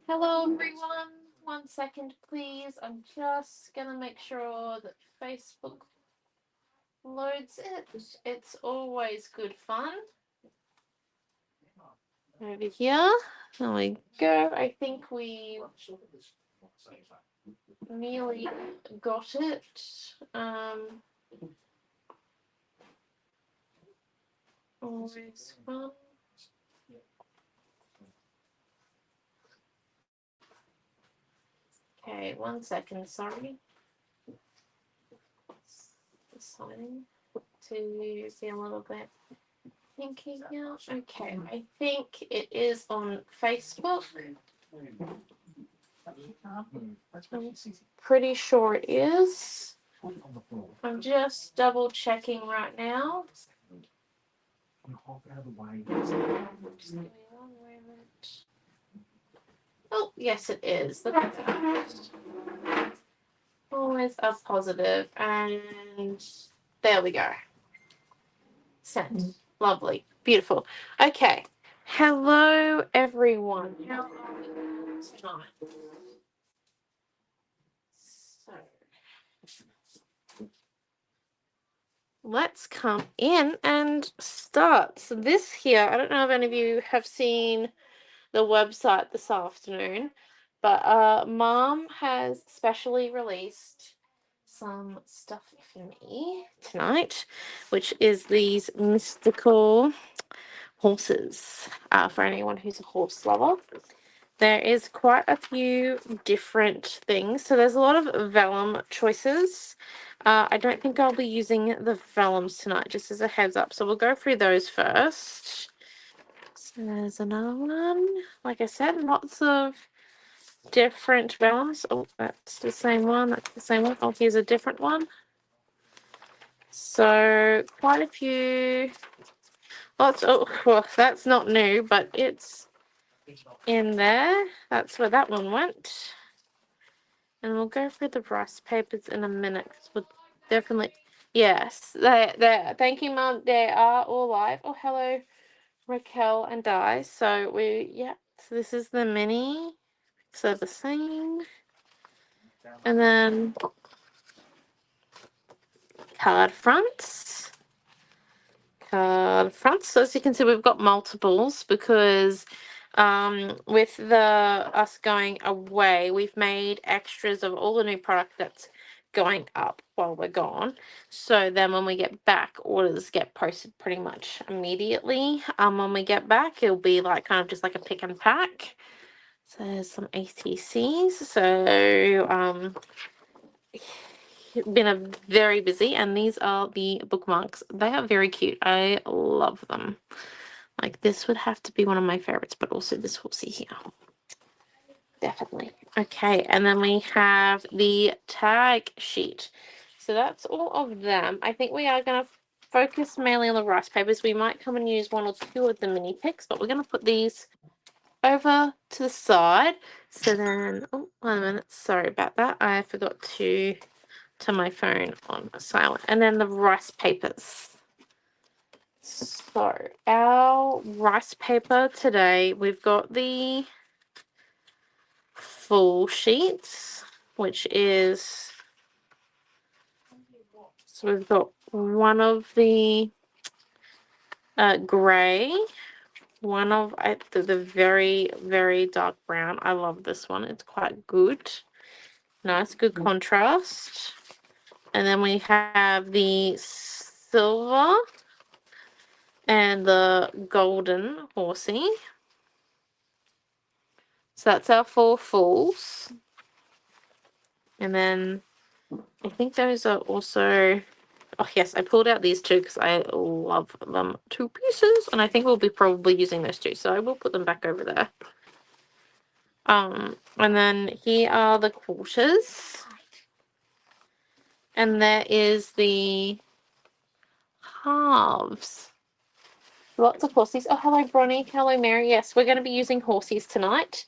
Hello, everyone. 1 second, please. I'm just going to make sure that Facebook loads it. It's always good fun. Over here. There we go. I think we nearly got it. Always fun. Okay, 1 second, sorry. Deciding to be a little bit thinking now. Okay, I think it is on Facebook. I'm pretty sure it is. I'm just double checking right now. Oh, yes, it is. Always a positive, and there we go. Sent. Lovely. Beautiful. Okay. Hello, everyone. How are you tonight? So, let's come in and start. So this here, I don't know if any of you have seen the website this afternoon, but Mom has specially released some stuff for me tonight, which is these mystical horses, for anyone who's a horse lover. There is quite a few different things. So there's a lot of vellum choices. I don't think I'll be using the vellums tonight, just as a heads up. So we'll go through those first. So there's another one. Like I said, lots of different vellums. Oh, that's the same one. That's the same one. Oh, here's a different one. So quite a few. Lots. Oh, well, that's not new, but it's in there. That's where that one went. And we'll go through the rice papers in a minute. We'll definitely. Yes, they're. Thank you, Mum. They are all live. Oh, hello, Raquel and Di. So yeah. So this is the mini. So the same. And then card fronts. So as you can see, we've got multiples because with us going away, we've made extras of all the new product that's going up while we're gone. So then when we get back, orders get posted pretty much immediately. When we get back, it'll be like kind of just like a pick and pack. So there's some ATCs. So been a very busy, and these are the bookmarks. They are very cute. I love them. Like this would have to be one of my favorites, but also this horsey here. Definitely. Okay, and then we have the tag sheet. So that's all of them. I think we are going to focus mainly on the rice papers. We might come and use one or two of the mini picks, but we're going to put these over to the side. So then, oh, 1 minute. Sorry about that. I forgot to turn my phone on silent. And then the rice papers. So our rice paper today, we've got the full sheets, which is, so we've got one of the gray, one of the very, very dark brown. I love this one. It's quite good. Nice, good contrast. And then we have the silver and the golden horsey. So that's our 4 fulls. And then I think those are also, oh yes, I pulled out these two because I love them to pieces. And I think we'll be probably using those two. So I will put them back over there. And then here are the quarters. And there is the halves. Lots of horsies. Oh, hello, Bronnie. Hello, Mary. Yes, we're going to be using horsies tonight.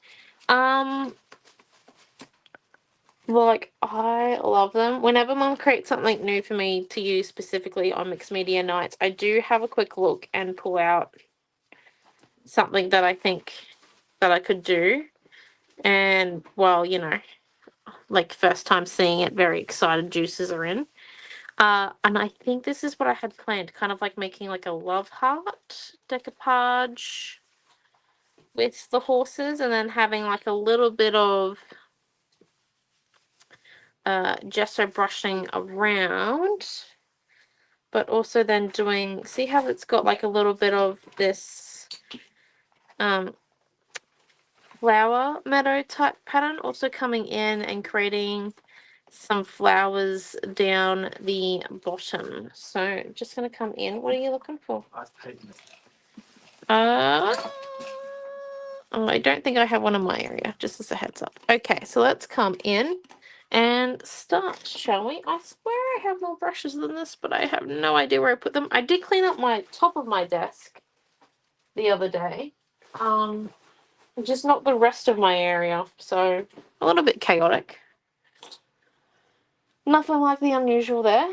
Like, I love them. Whenever Mum creates something new for me to use specifically on mixed media nights, I do have a quick look and pull out something that I think that I could do. And, well, you know, like first time seeing it, very excited, juices are in. And I think this is what I had planned, kind of like making like a love heart decoupage with the horses, and then having like a little bit of gesso brushing around, but also then doing, see how it's got like a little bit of this flower meadow type pattern, also coming in and creating some flowers down the bottom. So just going to come in. What are you looking for? Oh, I don't think I have one in my area, just as a heads up. Okay, so let's come in and start, shall we? I swear I have more brushes than this, but I have no idea where I put them. I did clean up my top of my desk the other day. Just not the rest of my area, so a little bit chaotic. Nothing like the unusual there.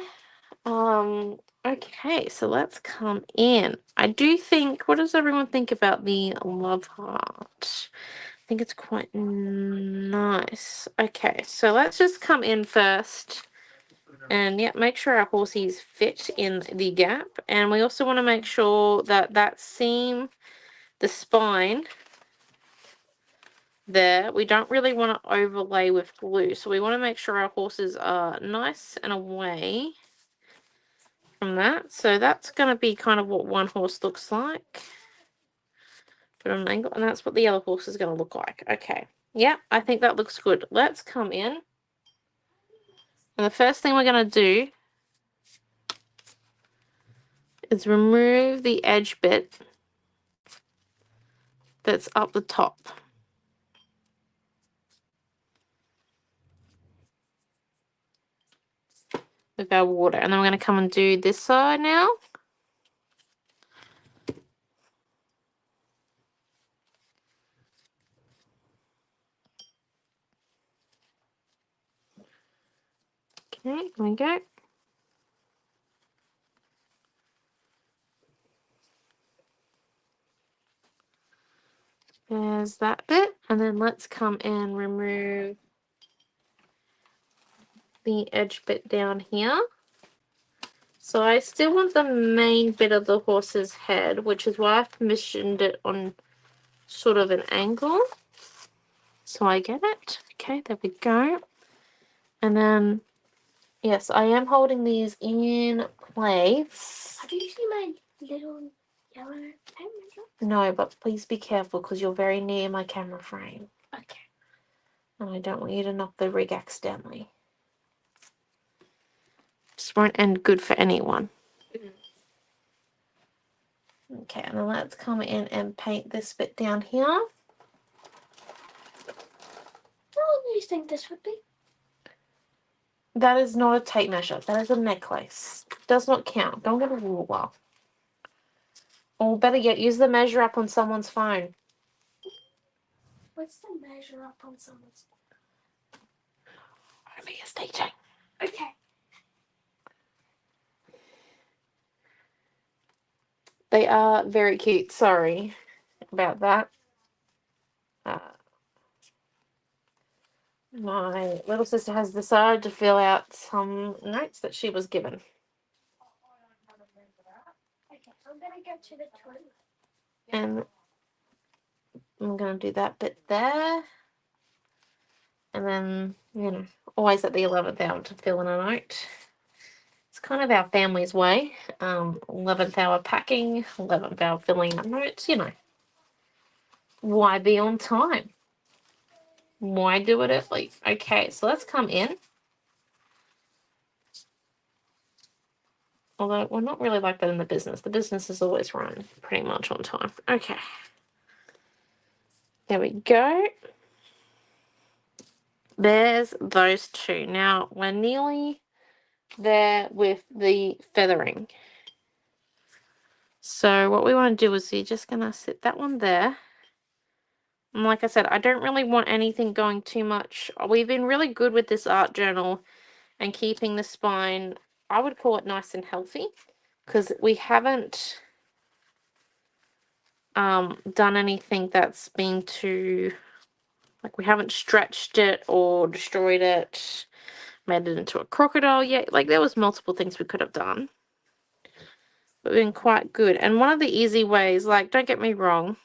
Okay, so let's come in. I do think, what does everyone think about the love heart? I think it's quite nice. Okay, so let's just come in first and yeah, make sure our horsies fit in the gap. And we also want to make sure that that seam, the spine there, we don't really want to overlay with glue. So we want to make sure our horses are nice and away from that. So that's going to be kind of what one horse looks like. Put on an angle, and that's what the other horse is going to look like. Okay. Yeah, I think that looks good. Let's come in. And the first thing we're going to do is remove the edge bit that's up the top with our water. And then we're going to come and do this side now. Okay, here we go. There's that bit. And then let's come and remove the edge bit down here. So I still want the main bit of the horse's head, which is why I've positioned it on sort of an angle. So I get it. Okay, there we go. And then, yes, I am holding these in place. Have you seen my little yellow pen measure? No, but please be careful because you're very near my camera frame. Okay. And I don't want you to knock the rig accidentally. Just won't end good for anyone. Okay, and then let's come in and paint this bit down here. How long do you think this would be? That is not a tape measure. That is a necklace. Does not count. Don't get a ruler. Or better yet, use the measure up on someone's phone. What's the measure up on someone's phone? Over here, teaching. Okay. They are very cute. Sorry about that. My little sister has decided to fill out some notes that she was given. Okay, I'm gonna go to the toilet. And I'm going to do that bit there. And then, you know, always at the 11th hour to fill in a note. It's kind of our family's way. 11th hour packing, 11th hour filling out notes, you know. Why be on time? Why do it early? Okay, so let's come in. Although we're not really like that in the business. The business is always run pretty much on time. Okay. There we go. There's those two. Now, we're nearly there with the feathering. So what we want to do is you're just going to sit that one there. And like I said, I don't really want anything going too much. We've been really good with this art journal and keeping the spine, I would call it nice and healthy, because we haven't done anything that's been too Like, we haven't stretched it or destroyed it, made it into a crocodile yet. Like, there was multiple things we could have done. But we've been quite good. And one of the easy ways, like, don't get me wrong,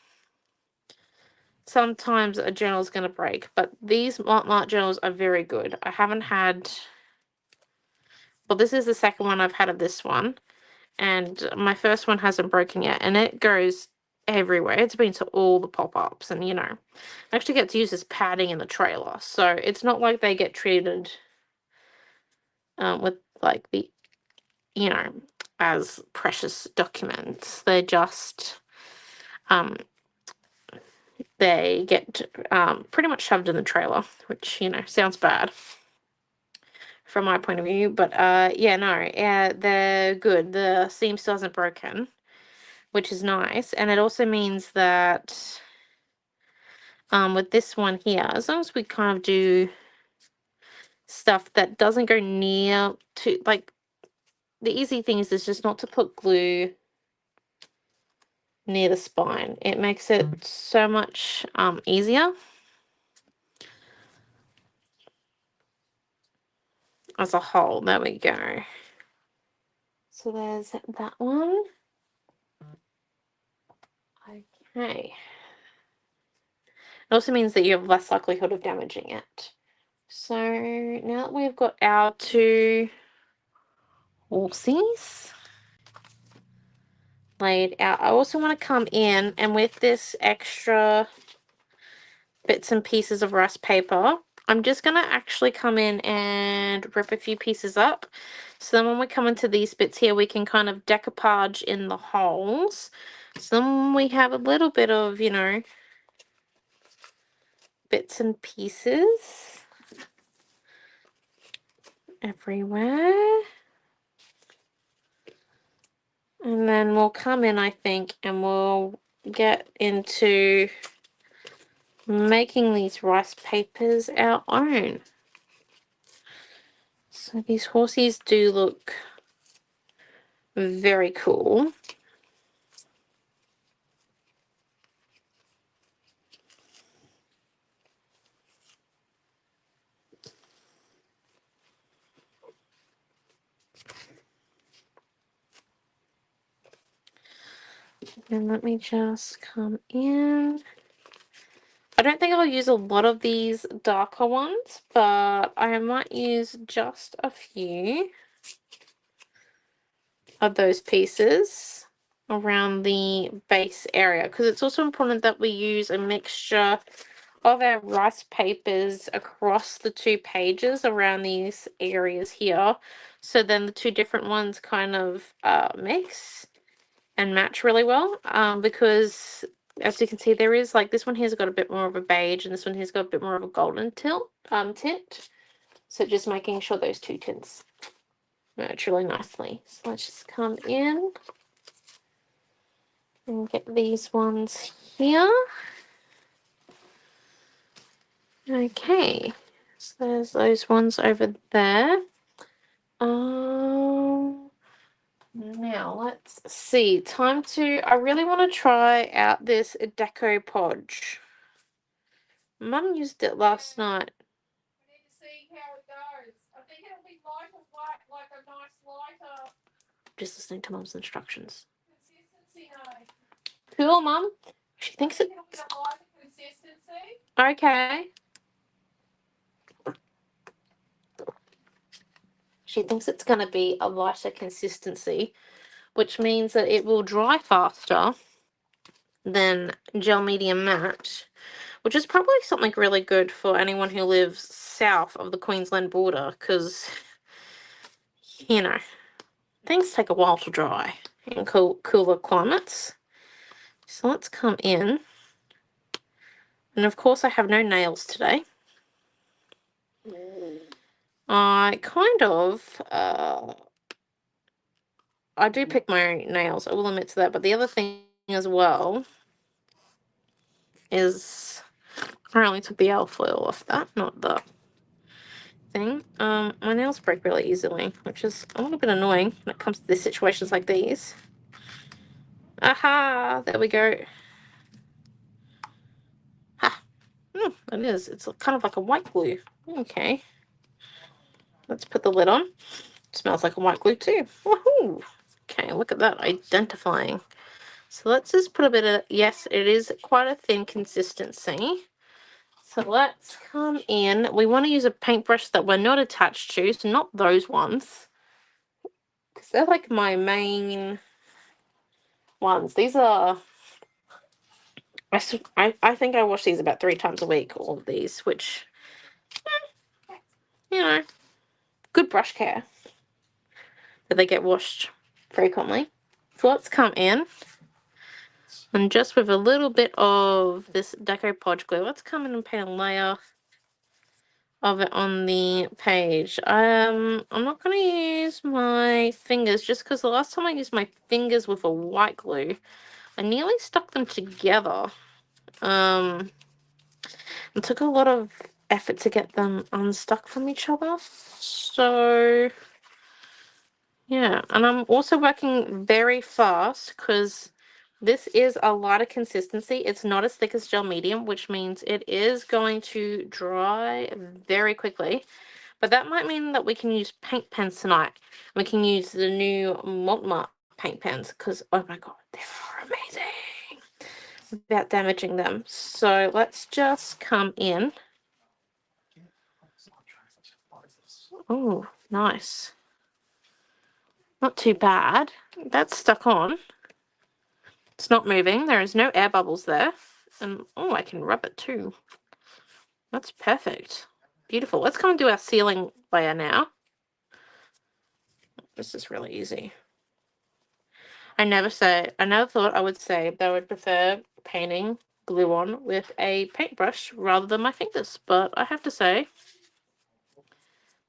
sometimes a journal is going to break, but these Mont journals are very good. I haven't had, well, this is the second one I've had of this one, and my first one hasn't broken yet, and it goes everywhere. It's been to all the pop-ups, and you know, I actually get to use this padding in the trailer, so it's not like they get treated with like the, you know, as precious documents. They're just they get pretty much shoved in the trailer, which, you know, sounds bad from my point of view, but yeah, no, they're good. The seam still hasn't broken, which is nice, and it also means that with this one here, as long as we kind of do stuff that doesn't go near to, like, the easy thing is just not to put glue near the spine. It makes it so much easier as a whole. There we go. So there's that one. Okay. It also means that you have less likelihood of damaging it. So now that we've got our two horsies laid out, I also want to come in and with this extra bits and pieces of rice paper, I'm just going to actually come in and rip a few pieces up. So then when we come into these bits here, we can kind of decoupage in the holes. So then we have a little bit of, you know, bits and pieces everywhere. And then we'll come in, I think, and we'll get into making these rice papers our own. So these horsies do look very cool. And let me just come in. I don't think I'll use a lot of these darker ones, but I might use just a few of those pieces around the base area, because it's also important that we use a mixture of our rice papers across the two pages around these areas here, so then the two different ones kind of mix and match really well, because as you can see, there is, like, this one here's got a bit more of a beige and this one here's got a bit more of a golden tint, so just making sure those two tints match really nicely. So let's just come in and get these ones here. Okay, so there's those ones over there. Now let's see. Time to. I really want to try out this Deco Podge. Mum used it last night. We need to see how it goes. I think it'll be lighter white, like a nice lighter. Just listening to Mum's instructions. Consistency, no. Cool, Mum. She thinks it'll be a lighter consistency. Okay. She thinks it's going to be a lighter consistency, which means that it will dry faster than gel medium matte, which is probably something really good for anyone who lives south of the Queensland border, because, you know, things take a while to dry in cooler climates. So let's come in. And of course I have no nails today. I kind of, I do pick my nails, I will admit to that, but the other thing as well is I only took the alfoil off that, not the thing. My nails break really easily, which is a little bit annoying when it comes to these situations like these. Aha! There we go. Ha! It is. It's kind of like a white glue. Okay. Let's put the lid on. It smells like a white glue too. Woohoo! Okay, look at that. Identifying. So let's just put a bit of... Yes, it is quite a thin consistency. So let's come in. We want to use a paintbrush that we're not attached to. So not those ones. Because they're like my main ones. These are... I think I wash these about 3 times a week, all of these, which, you know, good brush care. That they get washed frequently. So let's come in. And just with a little bit of this Deco Podge glue, let's come in and paint a layer of it on the page. I'm not going to use my fingers just because the last time I used my fingers with a white glue, I nearly stuck them together. It took a lot of effort to get them unstuck from each other. So, yeah. And I'm also working very fast because this is a lighter consistency. It's not as thick as gel medium, which means it is going to dry very quickly. But that might mean that we can use paint pens tonight. We can use the new Montmartre paint pens because, oh my god, they are amazing without damaging them. So let's just come in. Oh, nice. Not too bad. That's stuck on. It's not moving. There is no air bubbles there. And, oh, I can rub it too. That's perfect. Beautiful. Let's come and do our ceiling layer now. This is really easy. I never thought I would say that I would prefer painting glue on with a paintbrush rather than my fingers. But I have to say,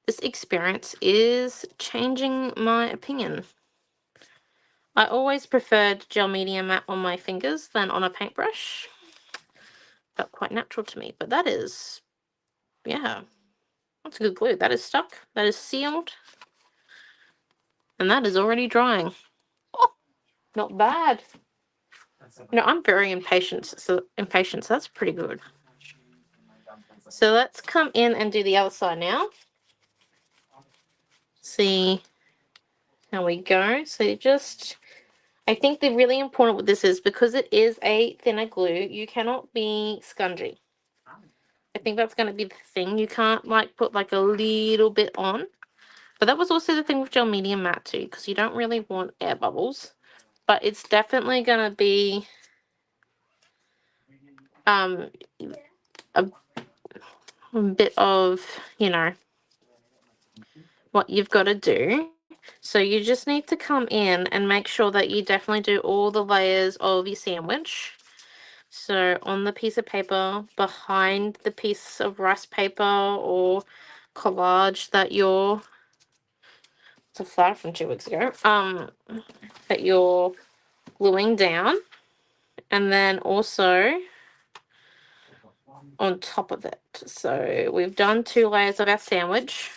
this experience is changing my opinion. I always preferred gel medium matte on my fingers than on a paintbrush. Felt quite natural to me, but that is, yeah, that's a good glue. That is stuck, that is sealed, and that is already drying. Oh, not bad. No, I'm very impatient, so that's pretty good. So let's come in and do the other side now. See how we go. So just, I think the really important with this is because it is a thinner glue, you cannot be spongy. I think that's going to be the thing. You can't like put like a little bit on. But that was also the thing with gel medium matte too, because you don't really want air bubbles. But it's definitely going to be a bit of, you know, what you've got to do. So you just need to come in and make sure that you definitely do all the layers of your sandwich. So on the piece of paper, behind the piece of rice paper or collage that you're, it's a flag from 2 weeks ago, that you're gluing down. And then also on top of it. So we've done 2 layers of our sandwich.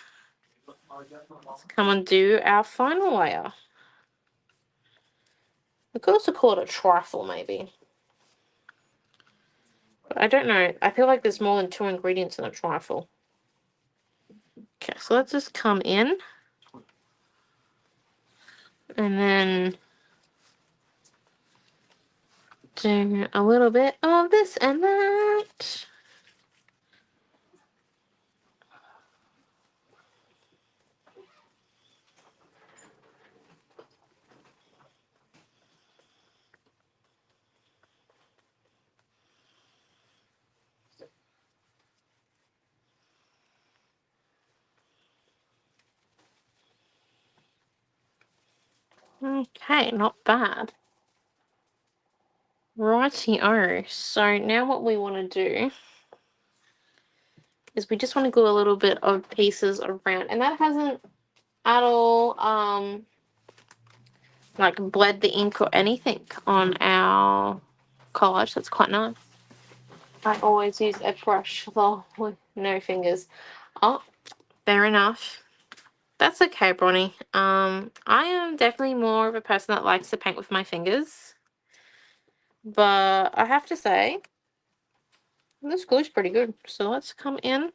Let's come and do our final layer. We could also call it a trifle, maybe. But I don't know. I feel like there's more than 2 ingredients in a trifle. Okay, so let's just come in. And then do a little bit of this and that. Okay, not bad. Righty-o. So now what we want to do is we just want to glue a little bit of pieces around. And that hasn't at all like bled the ink or anything on our collage. That's quite nice. I always use a brush though with no fingers. Oh, fair enough. That's okay, Bronnie. I am definitely more of a person that likes to paint with my fingers. But I have to say, This glue's pretty good. So let's come in.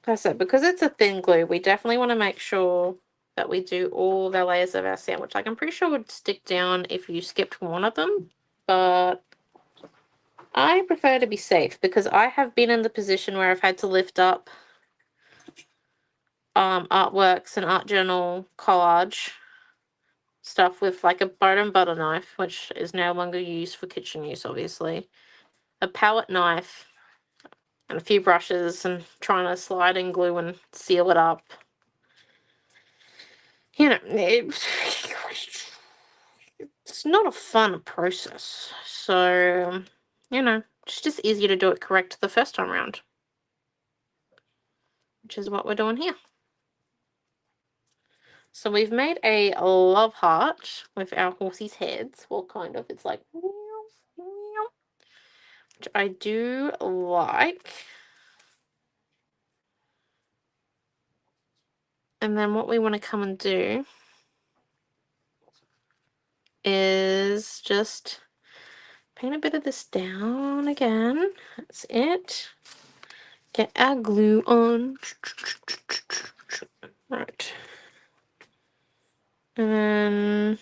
That's it. Because it's a thin glue, we definitely want to make sure that we do all the layers of our sandwich. Like, I'm pretty sure it would stick down if you skipped one of them, but I prefer to be safe because I have been in the position where I've had to lift up artworks and art journal collage stuff with like a bone and butter knife, which is no longer used for kitchen use, obviously, a palette knife, and a few brushes, and trying to slide in glue and seal it up. You know, it's not a fun process. So, you know, it's just easier to do it correct the first time around, which is what we're doing here. So we've made a love heart with our horsey's heads. Well, kind of. It's like, which I do like. And then what we want to come and do is just paint a bit of this down again. That's it. Get our glue on. Right. And then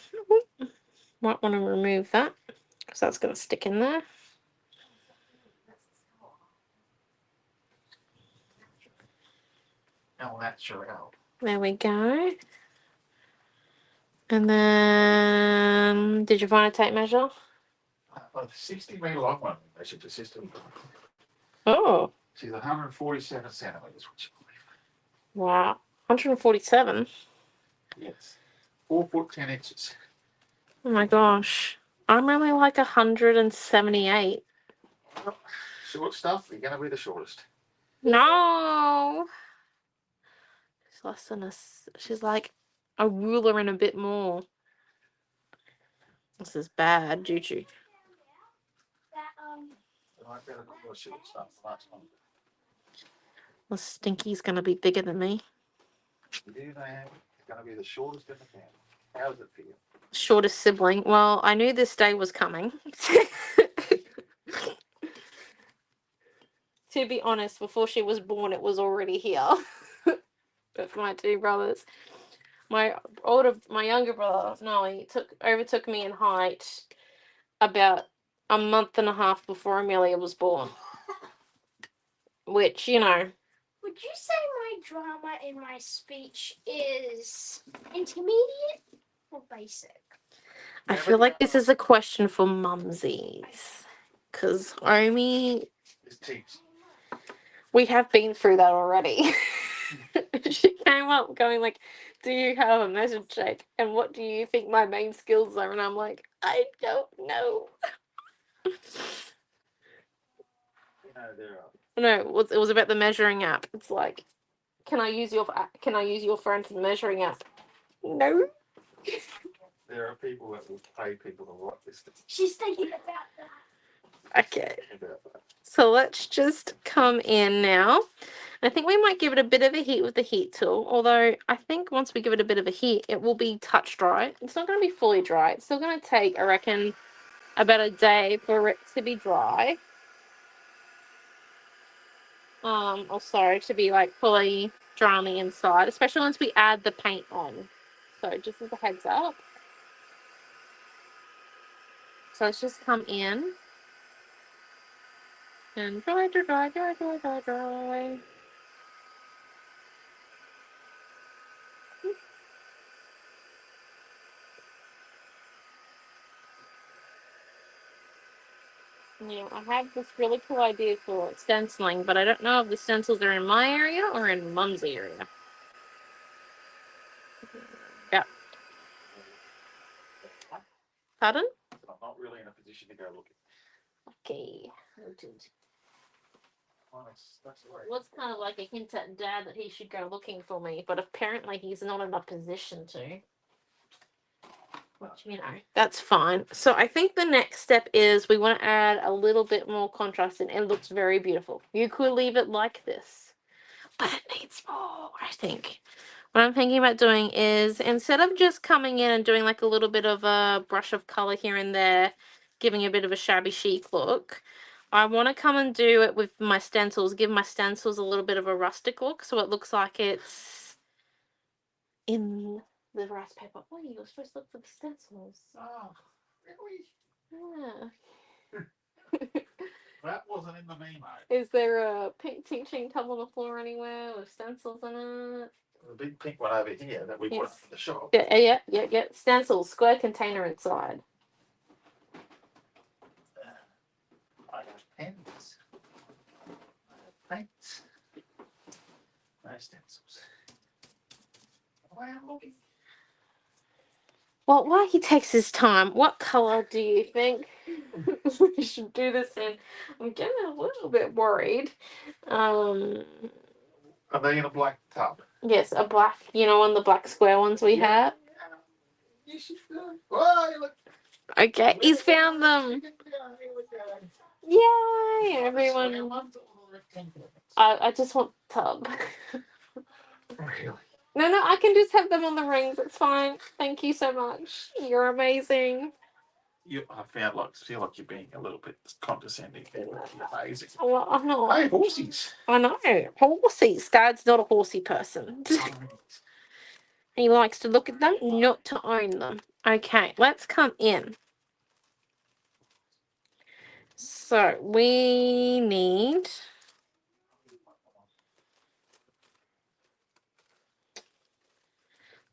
might want to remove that because that's going to stick in there. Oh, that's sure out. There we go. And then, did you find a tape measure? A 60 metre long one. They should assist them. Oh. She's 147 centimetres, which Wow. 147? yes. 4 foot 10 inches. Oh my gosh. I'm only like 178. Short stuff, you're going to be the shortest. No. She's less than she's like a ruler and a bit more. This is bad, Juju. Short stuff. That's one. Well, Stinky's going to be bigger than me. You do that, it's going to be the shortest in the family. How does it feel? Shortest sibling. Well, I knew this day was coming. To be honest, before she was born, it was already here. With my two brothers. My younger brother, Noe, overtook me in height about a month and a half before Amelia was born. Which, you know. Would you say my drama in my speech is intermediate or basic? I feel like this is a question for mumsies. Because Omi, we have been through that already. She came up going like, do you have a measure check? And what do you think my main skills are? And I'm like, I don't know. No, it was about the measuring app. It's like, can I use your phone for the measuring app? No. There are people that will pay people to write this thing. She's thinking about that. Okay. So let's just come in now. I think we might give it a bit of a heat with the heat tool, although I think once we give it a bit of a heat, it will be touch dry. It's not going to be fully dry. It's still going to take, I reckon, about a day for it to be dry. To be like fully dry on the inside, especially once we add the paint on. So just as a heads up. So let's just come in and dry. Yeah, I have this really cool idea for stenciling, but I don't know if the stencils are in my area or in Mum's area. Yeah. Pardon? I'm not really in a position to go looking. Okay. That's the way. Was kind of like a hint at Dad that he should go looking for me, but apparently he's not in a position to. Which, you know, that's fine. So I think the next step is we want to add a little bit more contrast, and it looks very beautiful. You could leave it like this, but it needs more, I think. What I'm thinking about doing is, instead of just coming in and doing like a little bit of a brush of color here and there, giving a bit of a shabby chic look, I want to come and do it with my stencils, give my stencils a little bit of a rustic look, so it looks like it's in the rice paper. Oh, you were supposed to look for the stencils. Oh, really? Yeah. That wasn't in the memo. Is there a pink teaching tub on the floor anywhere with stencils in it? The big pink one over here that we put Yes. up in the shop. Yeah. Stencils, square container inside. I have pens. I have paints. No stencils. Wow. Well, while he takes his time, what colour do you think we should do this in? I'm getting a little bit worried. Are they in a black tub? Yes, a black, one of the black square ones we have. You should go. Oh, look. Okay, he's found them. Yay, everyone. I just want the tub. Really? No, I can just have them on the rings. It's fine. Thank you so much. You're amazing. I feel like you're being a little bit condescending. You're amazing. Well, I'm not. Hey, horsies. I know. Horsies. Dad's not a horsey person. He likes to look at them, not to own them. Okay, let's come in. So we need...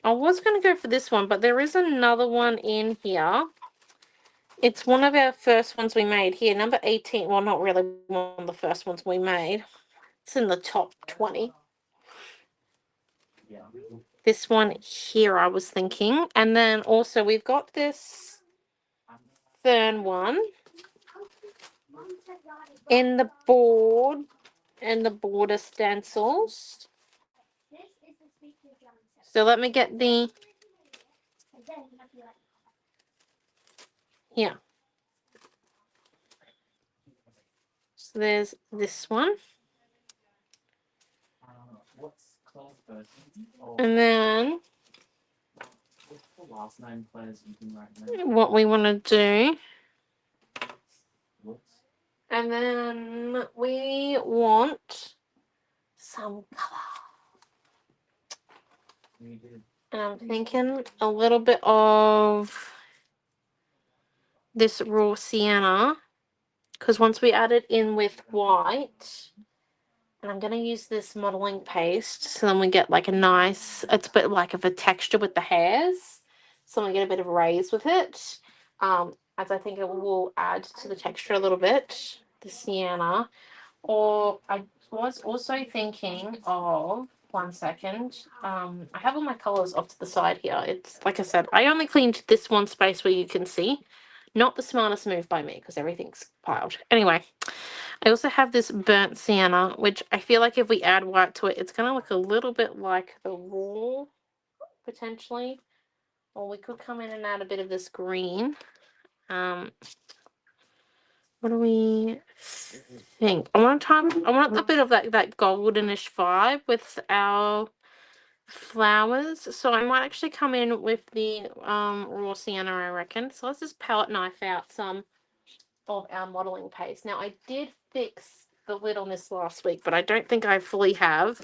I was going to go for this one, but there is another one in here. It's one of our first ones we made here, number 18. Well, not really one of the first ones we made. It's in the top 20. This one here, I was thinking. And then also we've got this fern one in the border stencils. So let me get the... Yeah. So there's this one. And then what we want to do. And then we want some colour. And I'm thinking a little bit of this raw sienna, because once we add it in with white, and I'm going to use this modelling paste, so then we get like a nice, it's a bit like of a texture with the hairs, so we get a bit of raise with it, as I think it will add to the texture a little bit, the sienna. Or I was also thinking of, one second, I have all my colours off to the side here. It's, like I said, I only cleaned this one space where you can see. Not the smartest move by me, because everything's piled. Anyway, I also have this burnt sienna, which I feel like if we add white to it, it's going to look a little bit like the raw, potentially. Or we could come in and add a bit of this green. What do we think? I want a bit of that goldenish vibe with our flowers. So I might actually come in with the raw sienna, I reckon. So let's just palette knife out some of our modelling paste. Now I did fix the lid on this last week, but I don't think I fully have.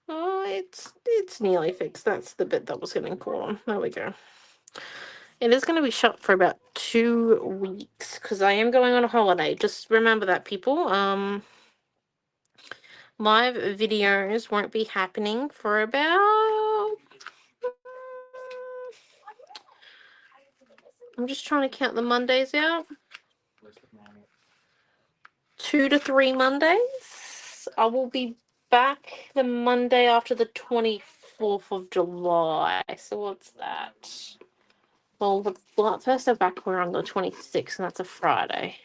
Oh, it's nearly fixed. That's the bit that was getting caught on. There we go. It is going to be shut for about 2 weeks because I am going on a holiday. Just remember that, people. Live videos won't be happening for about... I'm just trying to count the Mondays out. 2 to 3 Mondays. I will be back the Monday after the 24th of July. So what's that? Well, first I'm back, we're on the 26th, and that's a Friday.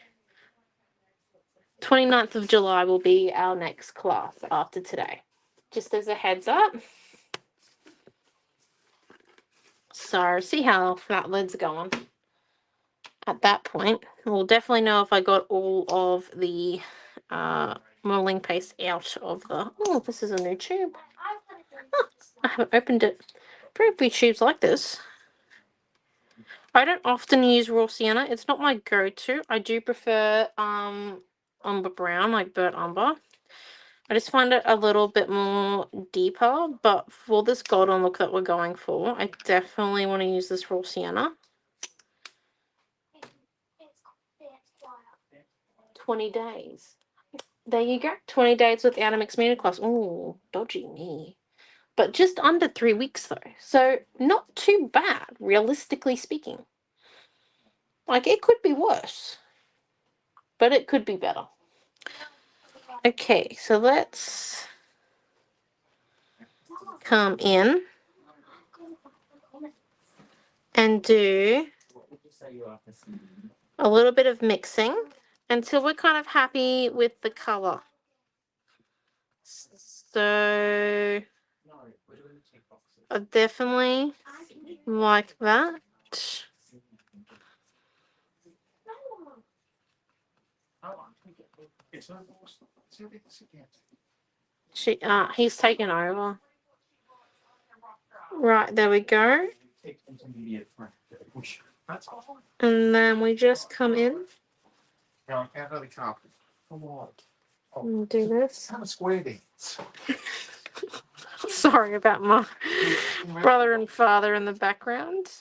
29th of July will be our next class after today. Just as a heads up. So, see how that lid's going. At that point, we'll definitely know if I got all of the modelling paste out of the... Oh, this is a new tube. Oh, I haven't opened it. Very few tubes like this. I don't often use raw sienna. It's not my go-to. I do prefer umber brown, like burnt umber. I just find it a little bit more deeper, but for this golden look that we're going for, I definitely want to use this raw sienna. 20 days. There you go. 20 days without a mixed media class. Ooh, dodgy me. But just under 3 weeks though. So not too bad, realistically speaking. Like, it could be worse, but it could be better. Okay, so let's come in and do a little bit of mixing until we're kind of happy with the color. So I definitely like that. He's taken over. Right, there we go. And then we just come in and do this. Sorry about my brother and father in the background.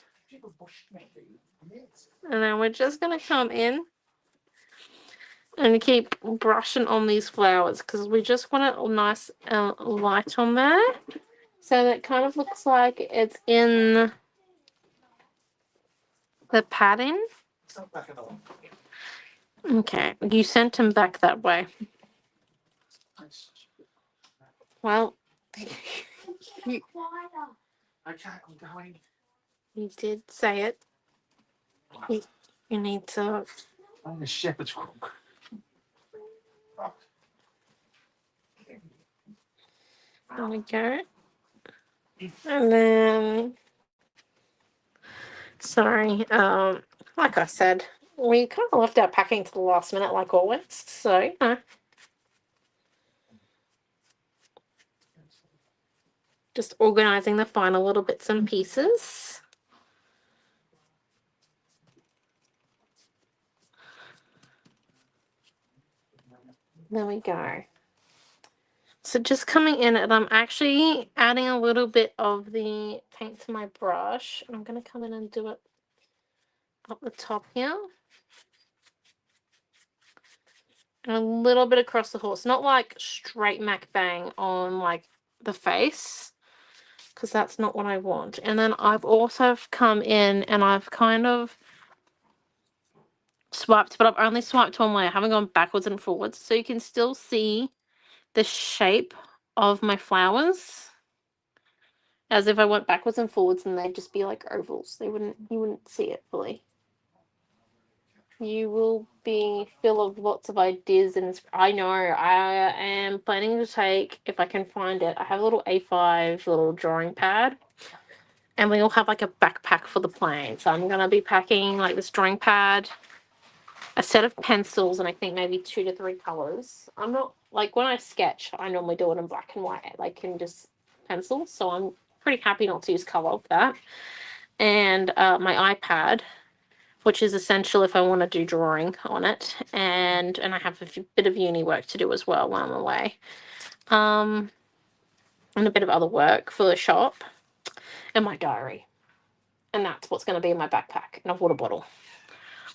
And then we're just going to come in and keep brushing on these flowers because we just want it nice and light on there. So that kind of looks like it's in the pattern. Okay, you sent him back that way. Well, you did say it. You need to. I'm a shepherd's crook. There we go. And then, sorry, like I said, we kind of left our packing to the last minute, like always. So, you know, just organizing the final little bits and pieces. There we go. So just coming in, and I'm actually adding a little bit of the paint to my brush. I'm going to come in and do it up the top here. And a little bit across the horse. Not like straight Mac bang on like the face, because that's not what I want. And then I've also come in and I've kind of swiped, but I've only swiped one way. I haven't gone backwards and forwards. So you can still see the shape of my flowers. As if I went backwards and forwards and they'd just be like ovals. You wouldn't see it fully. You will be full of lots of ideas, and I know I am planning to take, if I can find it, I have a little A5 little drawing pad, and we all have like a backpack for the plane. So I'm going to be packing like this drawing pad, a set of pencils, and I think maybe 2 to 3 colors. I'm not, like, when I sketch, I normally do it in black and white, like in just pencil, so I'm pretty happy not to use color for that. And my iPad, which is essential if I want to do drawing on it, and I have a bit of uni work to do as well while I'm away, and a bit of other work for the shop, and my diary, and that's what's going to be in my backpack, and a water bottle,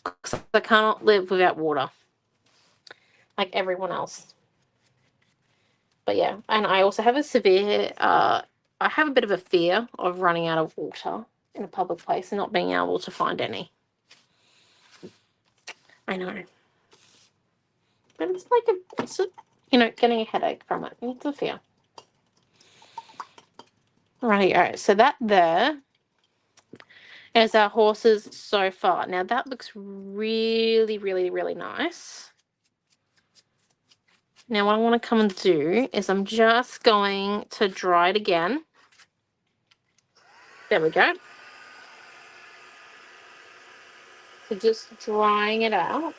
because I cannot live without water like everyone else. But yeah, and I also have a severe I have a bit of a fear of running out of water in a public place and not being able to find any. I know. But it's like it's getting a headache from it. It's a fear. Rightio. So that there is our horses so far. Now that looks really, really, really nice. Now what I want to come and do is I'm just going to dry it again. There we go. So just drying it out.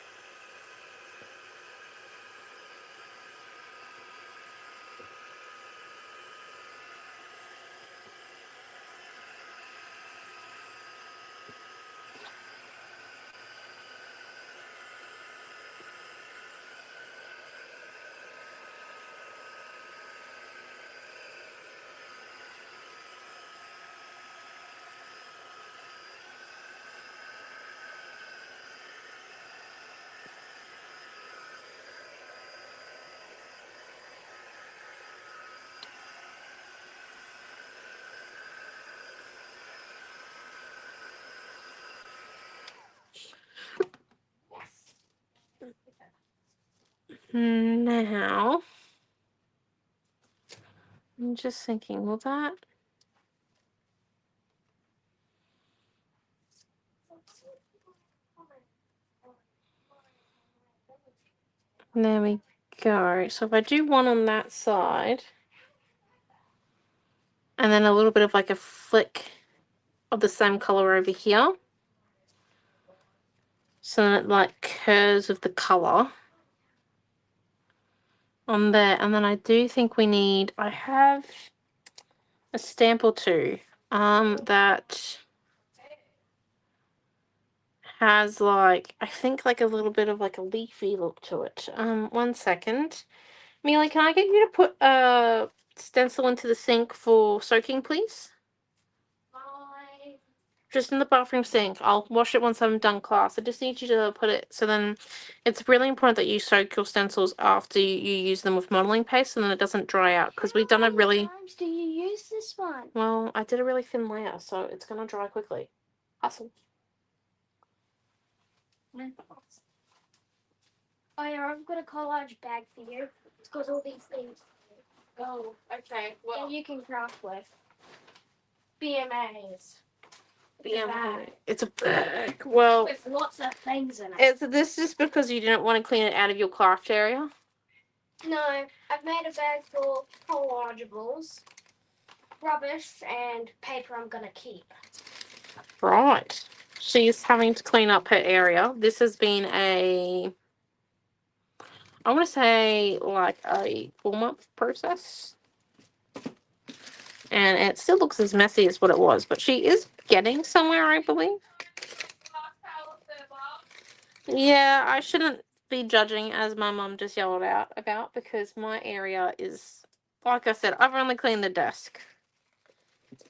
Now, I'm just thinking, will that... There we go. So if I do one on that side, and then a little bit of like a flick of the same color over here, so then it like curves with the color on there. And then I do think we need, I have a stamp or two that has like, I think like a little bit of like a leafy look to it. 1 second. Mealy, can I get you to put a stencil into the sink for soaking, please? Just in the bathroom sink. I'll wash it once I'm done class. I just need you to put it, so then it's really important that you soak your stencils after you use them with modeling paste, so then it doesn't dry out, because we've done a really... How many times do you use this one? Well, I did a really thin layer, so it's going to dry quickly. Hustle. Oh yeah, I've got a collage bag for you. It's got all these things. Oh, okay. That you can craft with. BMAs. BMI. It's a bag. Well, With lots of things in it. is this just because you didn't want to clean it out of your craft area? No, I've made a bag for collageables, rubbish, and paper I'm gonna keep. Right. She's having to clean up her area. This has been a, I want to say like a 4-month process. And it still looks as messy as what it was, but she is getting somewhere, I believe. Yeah, I shouldn't be judging, as my mum just yelled out about, because my area is, like I said, I've only cleaned the desk.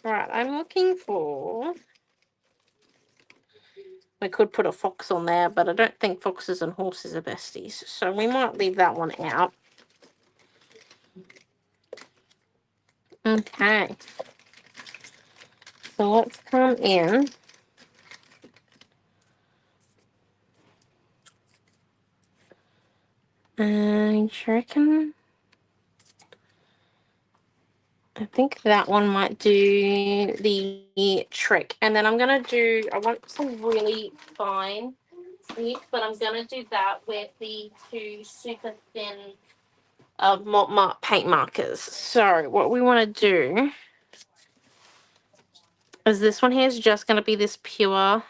Right, I'm looking for... We could put a fox on there, but I don't think foxes and horses are besties, so we might leave that one out. Okay. So let's come in. I reckon... I think that one might do the trick. And then I'm going to do... I want some really fine ink, but I'm going to do that with the 2 super thin paint markers. So what we want to do is this one here is just going to be this pure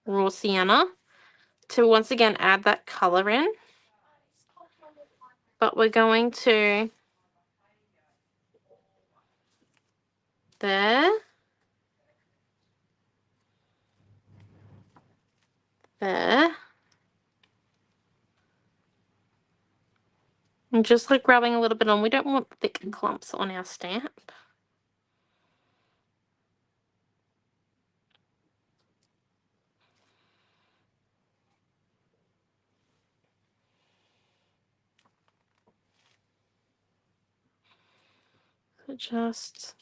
raw sienna to once again add that color in. But we're going to there, there, and just like rubbing a little bit on. We don't want thick clumps on our stamp. So just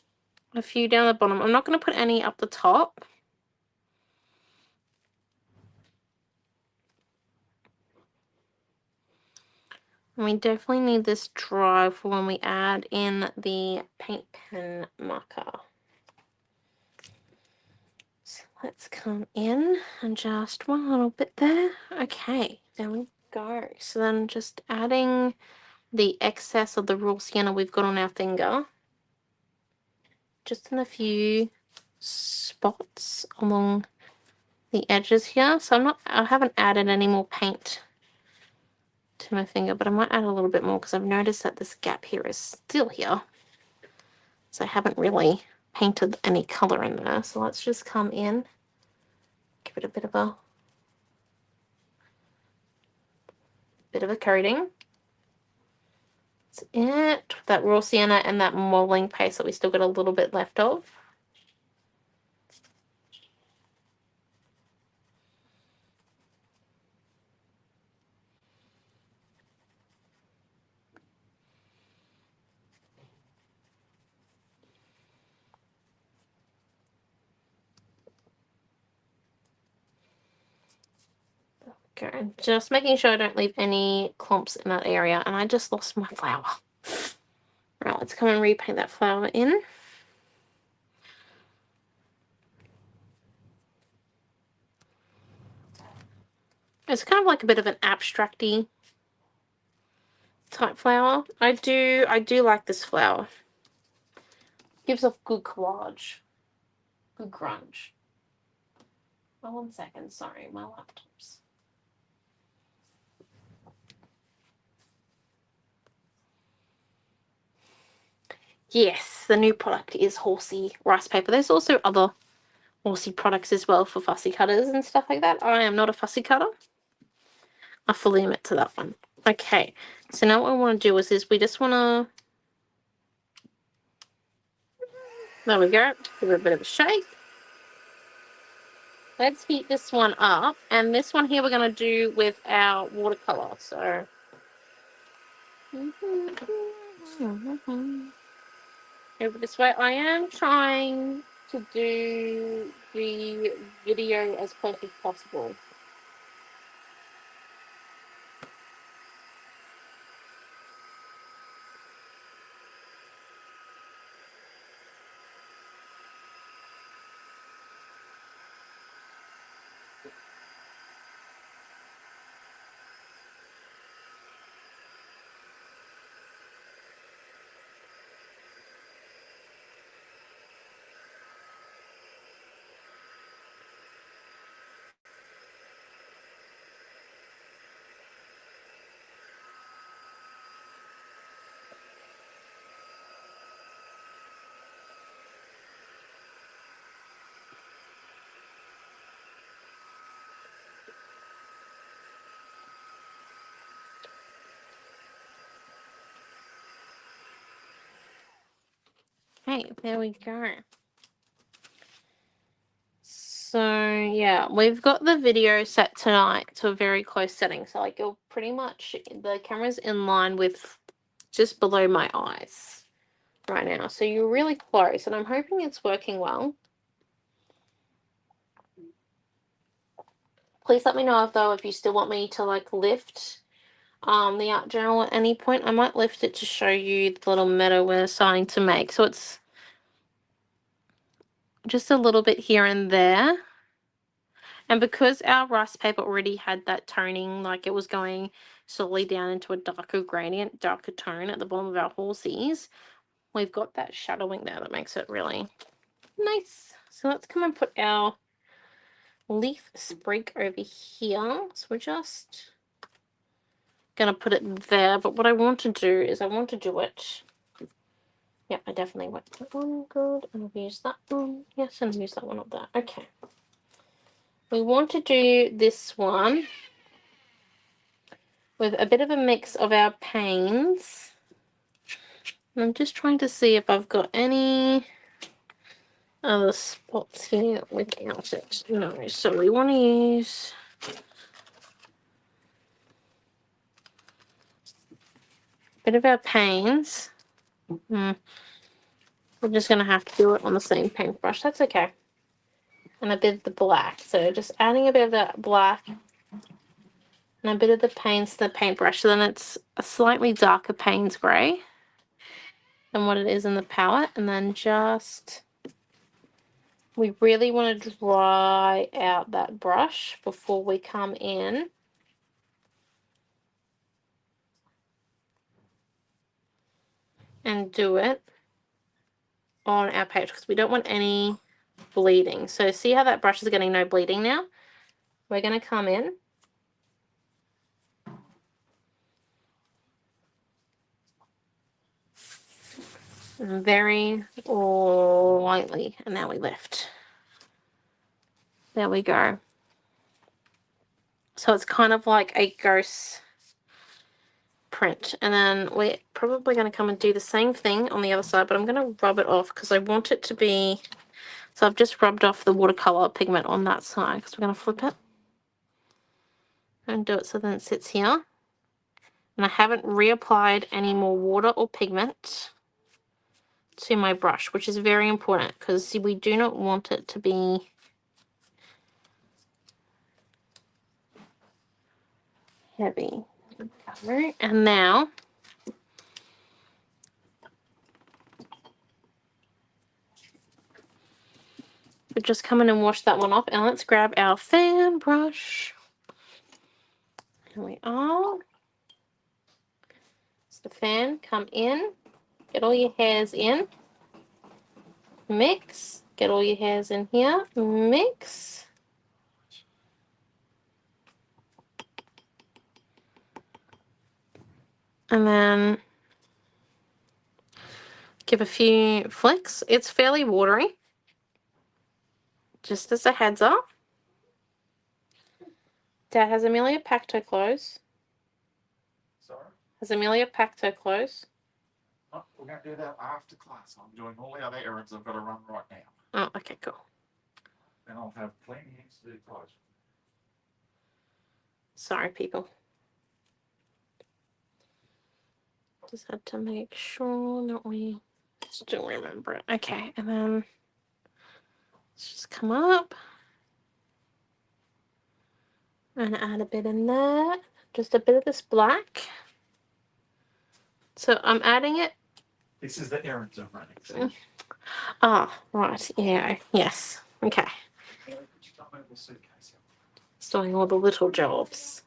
a few down the bottom. I'm not going to put any up the top. And we definitely need this dry for when we add in the paint pen marker. So let's come in and just one little bit there. Okay, there we go. So then just adding the excess of the raw sienna we've got on our finger, just in a few spots along the edges here. So I haven't added any more paint to my finger, but I might add a little bit more because I've noticed that this gap here is still here. So I haven't really painted any color in there. So let's just come in, give it a bit of a coating. That's it. That raw sienna and that modeling paste that we still got a little bit left of. go. Just making sure I don't leave any clumps in that area. And I just lost my flower. Right, let's come and repaint that flower in. It's kind of like a bit of an abstracty type flower. I do like this flower. Gives off good collage. Good grunge. Oh, 1 second, sorry, my laptop's. Yes, the new product is horsey rice paper. There's also other horsey products as well for fussy cutters and stuff like that. I am not a fussy cutter. I fully admit to that one. Okay, so now what we want to do is we just want to... There we go. Give it a bit of a shake. Let's heat this one up. And this one here we're going to do with our watercolor. So... over this way. I am trying to do the video as close as possible. Okay, there we go. So yeah, we've got the video set tonight to a very close setting. So like you're pretty much, the camera's in line with just below my eyes right now. So you're really close and I'm hoping it's working well. Please let me know if you still want me to like lift the art journal at any point. I might lift it to show you the little meadow we're starting to make. So it's just a little bit here and there. And because our rice paper already had that toning, like it was going slowly down into a darker gradient, darker tone at the bottom of our horsies, we've got that shadowing there that makes it really nice. So let's come and put our leaf sprig over here. So we're just going to put it there. But what I want to do is I want to do it... Yep, I definitely went that one. Good. And I've used that one. Yes, and I've used that one up there. Okay. We want to do this one with a bit of a mix of our paints. And I'm just trying to see if I've got any other spots here without it. No, so we want to use a bit of our paints. We're just going to have to do it on the same paintbrush. That's okay. And a bit of the black. So just adding a bit of that black and a bit of the paints to the paintbrush. So then it's a slightly darker Payne's grey than what it is in the palette. And then just... we really want to dry out that brush before we come in and do it on our page because we don't want any bleeding. So see how that brush is getting no bleeding now? We're going to come in very lightly, and now we lift. There we go. So it's kind of like a ghost print. And then we're probably going to come and do the same thing on the other side, but I'm going to rub it off because I want it to be... So I've just rubbed off the watercolor pigment on that side because we're going to flip it and do it so then it sits here. And I haven't reapplied any more water or pigment to my brush, which is very important because we do not want it to be heavy color. And now we'll just come in and wash that one off. And let's grab our fan brush. Here we are. It's the fan. Come in. Get all your hairs in. Mix. Get all your hairs in here. Mix. And then give a few flicks. It's fairly watery. Just as a heads up. Dad, has Amelia packed her clothes? Sorry? Has Amelia packed her clothes? Oh, we're going to do that after class. I'm doing all the other errands I've got to run right now. Oh, okay, cool. Then I'll have plenty to do clothes. Sorry, people. Just had to make sure that we still remember it. Okay, and then let's just come up and add a bit in there. Just a bit of this black. So I'm adding it. This is the errands I'm running. See? Ah, right. Yeah. Yes. Okay. Just doing all the little jobs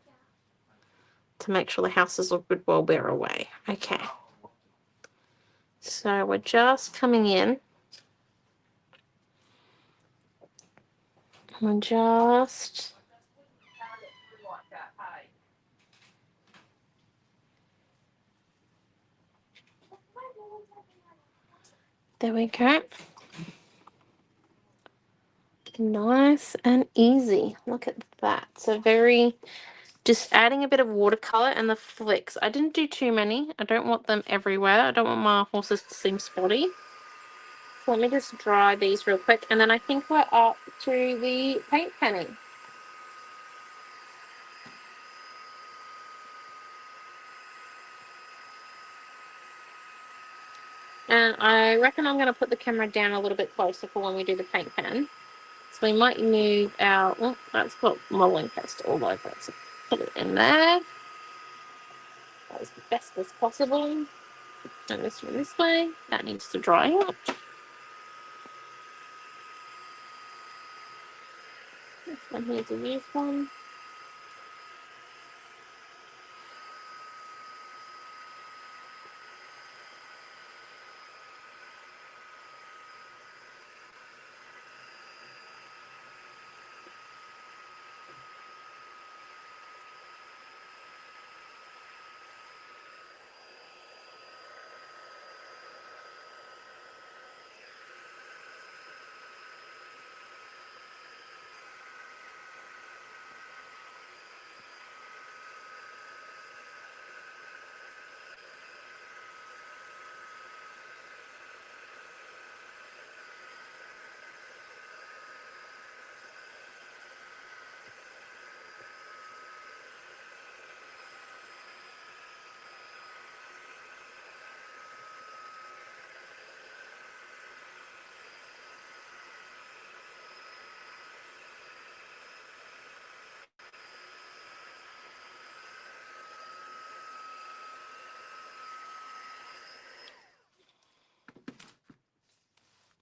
to make sure the houses look good while we're away. Okay. So we're just coming in. We're just... There we go. Nice and easy. Look at that. So very... Just adding a bit of watercolor and the flicks. I didn't do too many. I don't want them everywhere. I don't want my horses to seem spotty. So let me just dry these real quick. And then I think we're up to the paint penning. And I reckon I'm going to put the camera down a little bit closer for when we do the paint pen. So we might move our... Oh, that's got modeling paste all over it. So put it in there. As best as possible. And this one this way. That needs to dry out. This one here's a used one.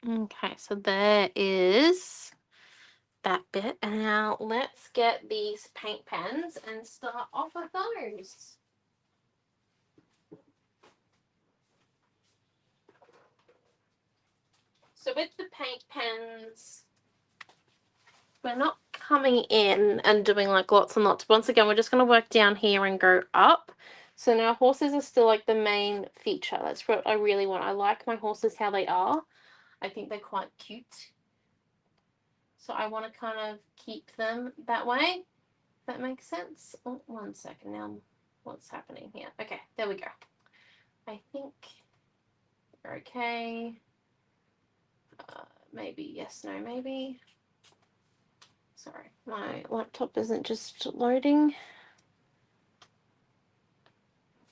Okay, so there is that bit. And now let's get these paint pens and start off with those. So with the paint pens, we're not coming in and doing like lots and lots. Once again, we're just going to work down here and go up. So now horses are still like the main feature. That's what I really want. I like my horses how they are. I think they're quite cute. So I want to kind of keep them that way. If that makes sense. Oh, 1 second now. What's happening here? Okay, there we go. I think we're okay. Maybe yes, no, maybe. Sorry, my laptop isn't just loading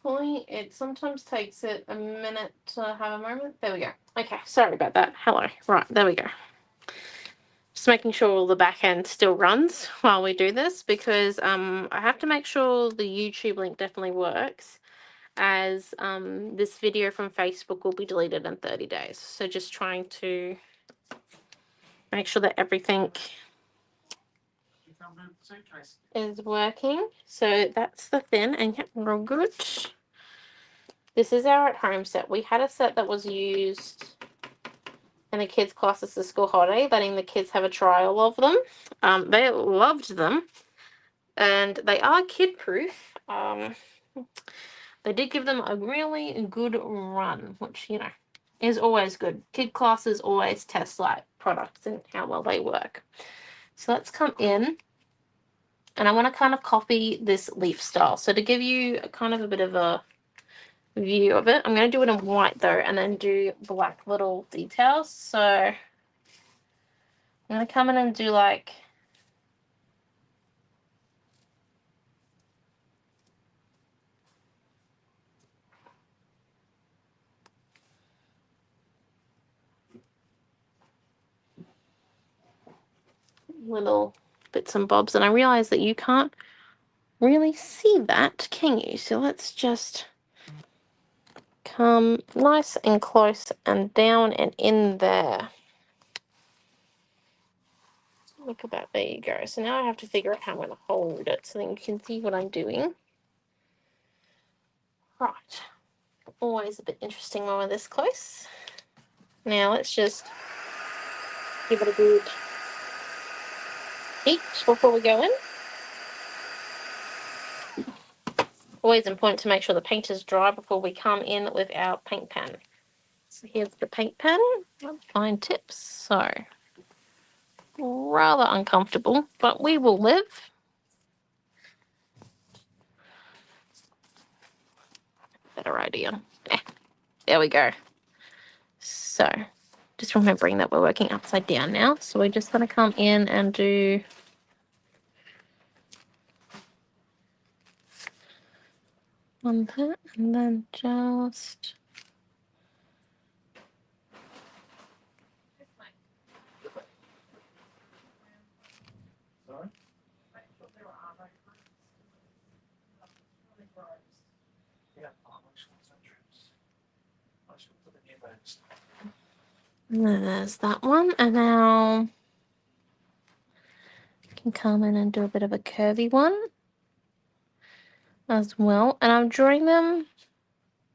fully. It sometimes takes it a minute to have a moment. There we go. Okay, sorry about that. Hello. Right, there we go. just making sure all the back end still runs while we do this, because I have to make sure the YouTube link definitely works, as this video from Facebook will be deleted in 30 days. So just trying to make sure that everything is working. So that's the thin, and yep, real good. This is our at-home set. We had a set that was used in a kids' class as a school holiday, letting the kids have a trial of them. They loved them, and they are kid-proof. They did give them a really good run, which, you know, is always good. Kid classes always test like products and how well they work. So let's come in, and I want to kind of copy this leaf style. So to give you kind of a bit of a view of it, I'm going to do it in white though, and then do black little details. So I'm going to come in and do like little bits and bobs, and I realize that you can't really see that, can you? So let's just come nice and close and down and in there. Look at that, there you go. So now I have to figure out how I'm going to hold it so then you can see what I'm doing. Right, always a bit interesting when we're this close. Now let's just give it a good heat before we go in. Always important to make sure the paint is dry before we come in with our paint pen. So here's the paint pen, fine tips. So rather uncomfortable, but we will live. Better idea. There we go. So just remembering that we're working upside down now. So we're just going to come in and do on that, and then just Sorry? Yeah. and then there's that one, and now I can come in and do a bit of a curvy one as well. And I'm drawing them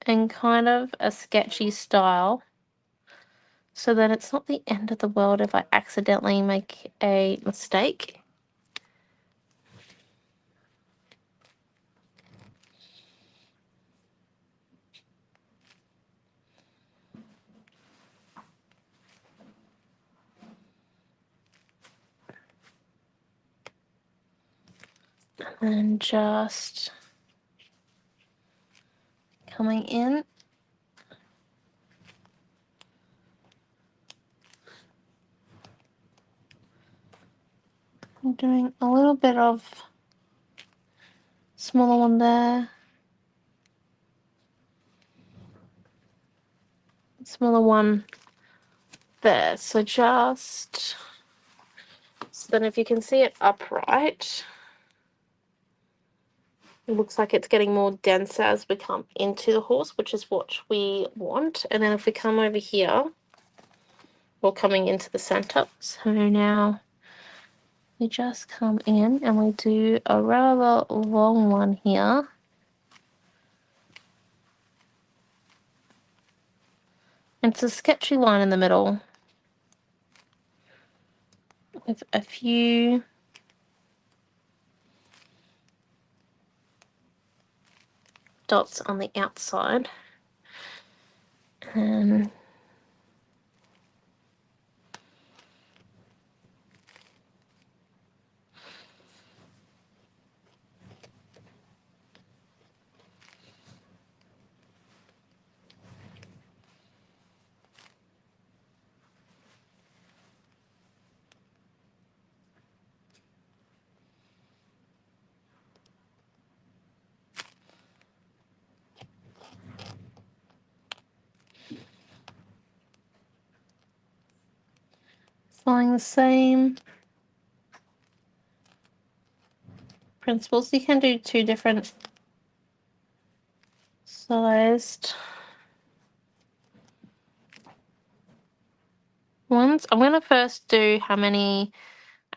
in kind of a sketchy style, so that it's not the end of the world if I accidentally make a mistake. And just coming in, I'm doing a little bit of smaller one there, smaller one there. So just so then if you can see it upright, it looks like it's getting more denser as we come into the horse, which is what we want. And then if we come over here, we're coming into the center. So now we just come in and we do a rather long one here. It's a sketchy line in the middle with a few dots on the outside. And following the same principles. You can do 2 different sized ones. I'm going to first do how many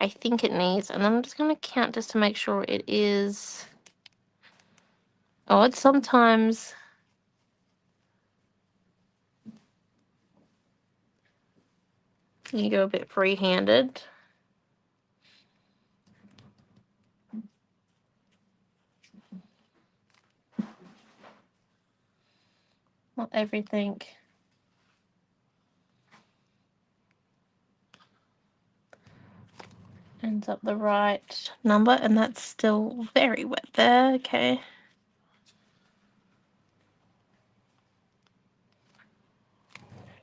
I think it needs, and then I'm just going to count just to make sure it is odd. Sometimes you go a bit free-handed. Not everything ends up the right number, and that's still very wet there. Okay.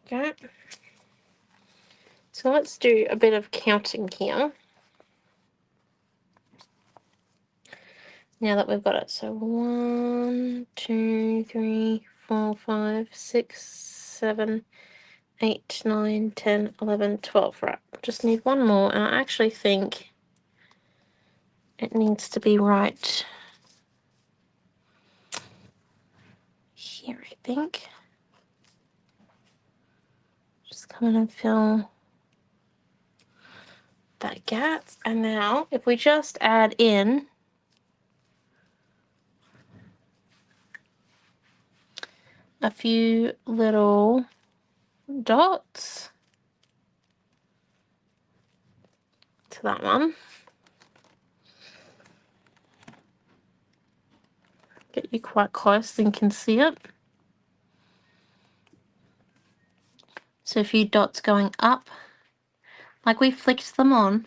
Okay. So let's do a bit of counting here. Now that we've got it. So 1, 2, 3, 4, 5, 6, 7, 8, 9, 10, 11, 12. Right. Just need one more, and I actually think it needs to be right here, I think. Just come in and fill that gap. And now if we just add in a few little dots to that one, get you quite close and you can see it. So a few dots going up, like we flicked them on.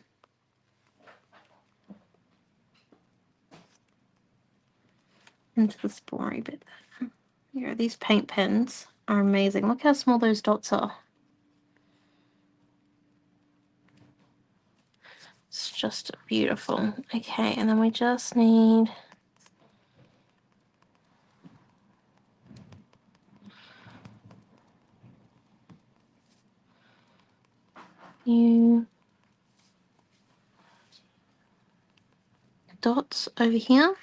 Into the spory bit there. Here, these paint pens are amazing. Look how small those dots are. It's just beautiful. Okay, and then we just need few dots over here.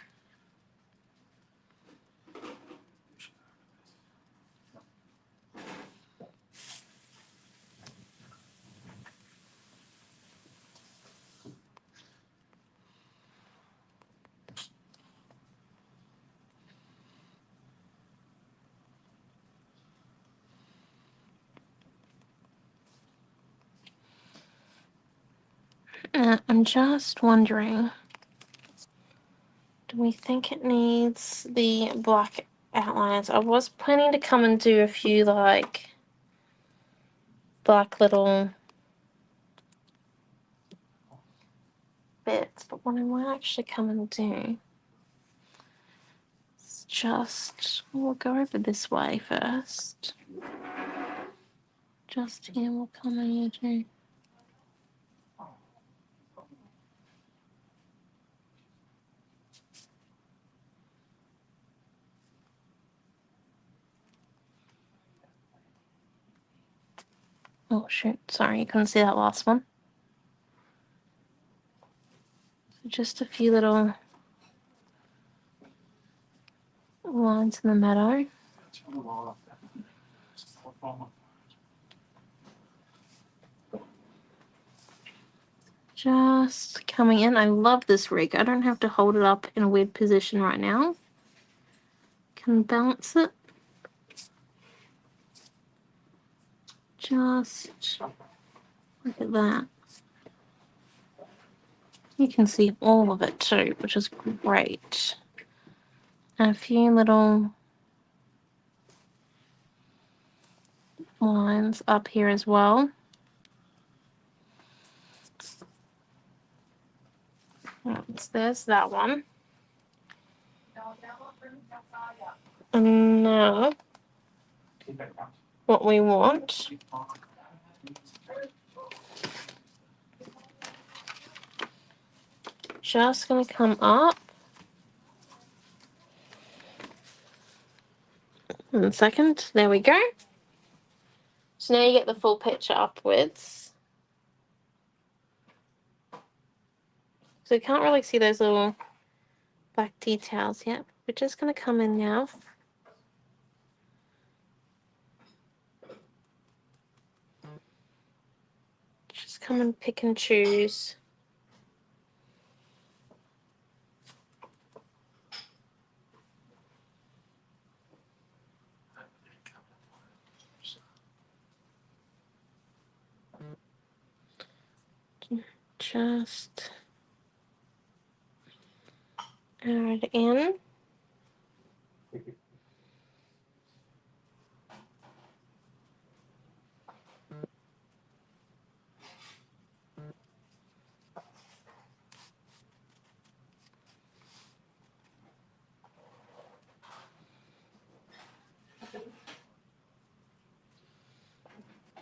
I'm just wondering, do we think it needs the black outlines? I was planning to come and do a few like black little bits, but what I might actually come and do is just, we'll go over this way first. Just here, we'll come in here too. Oh shoot, sorry, you couldn't see that last one. So just a few little lines in the meadow. Just coming in. I love this rig. I don't have to hold it up in a weird position right now. Can balance it. Just look at that. You can see all of it too, which is great. And a few little lines up here as well. There's that one. And now what we want just going to come up. 1 second. There we go. So now you get the full picture upwards. So you can't really see those little black details yet. We're just going to come in now. Just come and pick and choose. Just add in.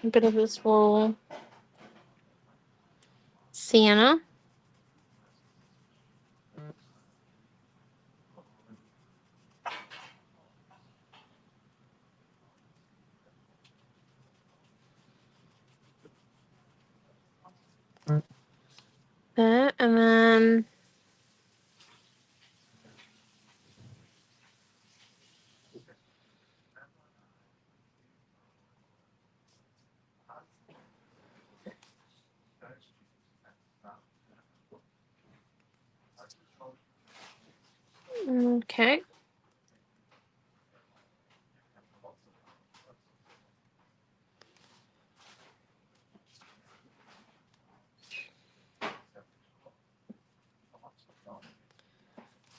A bit of this wool sienna. There, and then okay.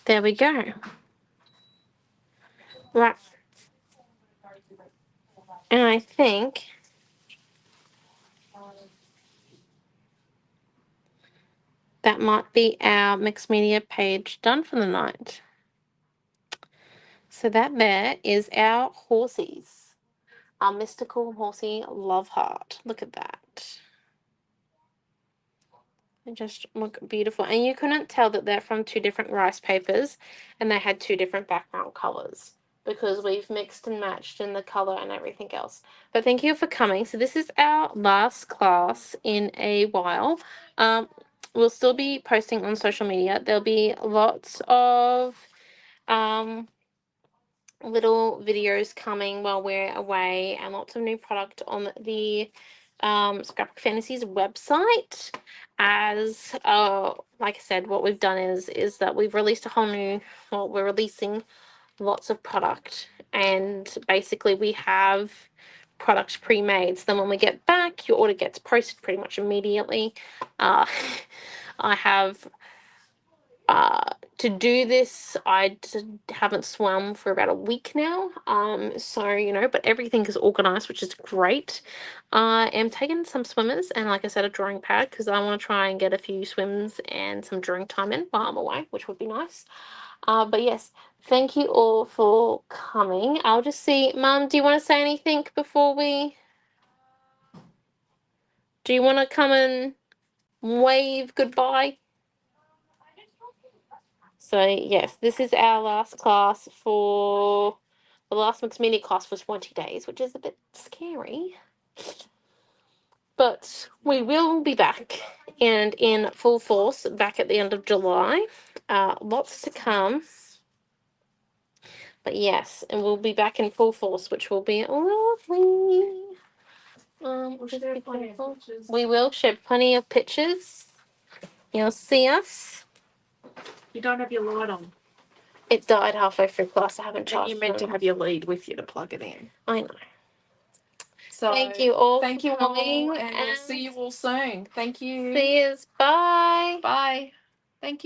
There we go. Right. And I think that might be our mixed media page done for the night. So that there is our horsies. Our mystical horsey love heart. Look at that. They just look beautiful. And you couldn't tell that they're from two different rice papers and they had two different background colours because we've mixed and matched in the colour and everything else. But thank you for coming. So this is our last class in a while. We'll still be posting on social media. There'll be lots of little videos coming while we're away and lots of new product on the Scrapbook Fantasies website. As like I said, what we've done is that we've released a whole new, well, we're releasing lots of product, and basically we have product pre-made, so then when we get back your order gets posted pretty much immediately. I have to do this, I haven't swum for about a week now, so you know, but everything is organized, which is great. I am taking some swimmers and, like I said, a drawing pad because I want to try and get a few swims and some drawing time in while I'm away, which would be nice. But yes, thank you all for coming. I'll just see, Mum, do you want to say anything before we... Do you want to come and wave goodbye? So yes, this is our last class for... The last mixed media class was 20 days, which is a bit scary. But we will be back and in full force back at the end of July. Lots to come. But yes, and we'll be back in full force, which will be lovely. We will share plenty of pictures. You'll see us. You don't have your light on. It died halfway through class. I haven't And charged you meant it. to have your lead with you to plug it in. I know. So thank you all. Thank for you coming, all, and we'll see you all soon. Thank you. See you. Bye. Bye. Thank you.